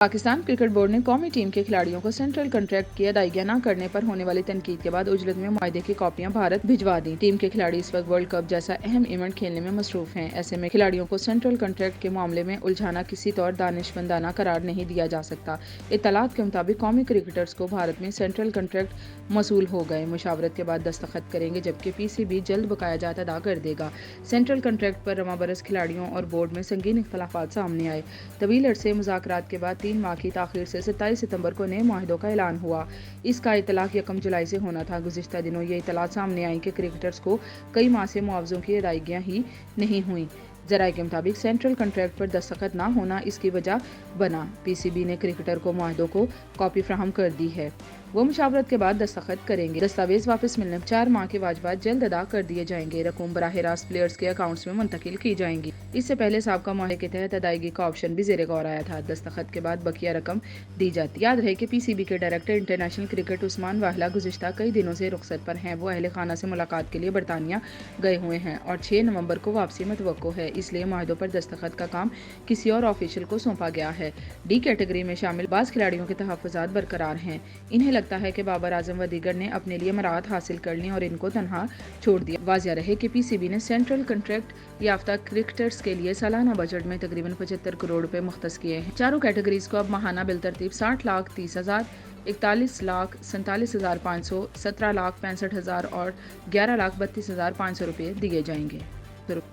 Pakistan cricket board نے قومی team کے کھلاڑیوں کو سینٹرل کنٹریکٹ کی ادائیگیاں نہ کرنے پر ہونے والی تنقید کے بعد اجلت میں معاہدے کی کاپیاں بھارت بھجوا دیں۔ ٹیم کے کھلاڑی اس وقت ورلڈ کپ جیسا اہم ایونٹ کھیلنے میں مصروف ہیں۔ ایسے میں کھلاڑیوں کو سینٹرل کنٹریکٹ کے معاملے میں الجھانا کسی طور دانشمندانہ قرار نہیں دیا جا سکتا۔ اطلاعات کے مطابق قومی کرکٹرز کو بھارت میں سینٹرل کنٹریکٹ موصول ہو گئے، مشاورت کے بعد دستخط کریں گے، جبکہ پی سی بی جلد بقایا جات ادا کر دے گا۔ سینٹرل کنٹریکٹ پر رواں برس کھلاڑیوں اور بورڈ میں سنگین اختلافات سامنے آئے۔ طویل عرصے مذاکرات کے بعد 3 ماہ کی تاخیر سے 27 ستمبر کو نئے معاہدوں کا اعلان ہوا۔ اس کا اطلاق 1 جولائی سے ہونا تھا۔ گزشتہ دنوں یہ اطلاعات سامنے آئیں کہ کرکٹرز کو کئی ماہ سے معاوضوں کی ادائیگیاں ہی نہیں ہوئیں۔ ذرائع کے مطابق سینٹرل کنٹریکٹ پر دستخط نہ ہونا اس کی وجہ بنا۔ پی سی بی نے کرکٹر کو معاہدوں کو کاپی فراہم کر دی ہے، وہ مشاورت کے بعد دستخط کریں گے۔ دستاویز واپس ملنے پر 4 ماہ کے واجبات جلد ادا کر دیے جائیں گے۔ رقوم براہ راست پلیئرز کے اکاؤنٹس میں منتقل کی جائیں گی۔ اس سے پہلے سابقہ معاہدے کے تحت ادائیگی کا آپشن بھی زیر غور آیا تھا۔ دستخط کے بعد بقیہ رقم دی جاتی۔ یاد رہے کہ پی سی بی کے ڈائریکٹر انٹرنیشنل کرکٹ عثمان واہلہ گزشتہ کئی دنوں سے رخصت پر ہیں۔ وہ اہل خانہ سے ملاقات کے لیے برطانیہ گئے ہوئے ہیں اور 6 نومبر کو واپسی متوقع ہے، اس لیے معاہدوں پر دستخط کا کام کسی اور آفیشل کو سونپا گیا ہے۔ ڈی کیٹیگری میں شامل بعض کھلاڑیوں کے تحفظات برقرار ہیں۔ انہیں لگتا ہے کہ بابر اعظم و دیگر نے اپنے لیے مراعات حاصل کر لیں اور ان کو تنہا چھوڑ دیا۔ واضح رہے کہ پی سی بی نے سینٹرل کنٹریکٹ یافتہ کرکٹرز کے لیے سالانہ بجٹ میں تقریباً 75 کروڑ روپے مختص کیے ہیں۔ چاروں کیٹیگریز کو اب ماہانہ بالترتیب 60,30,000، 41,47,500، 17,65,000 اور 11,32,500 روپے دیے جائیں گے۔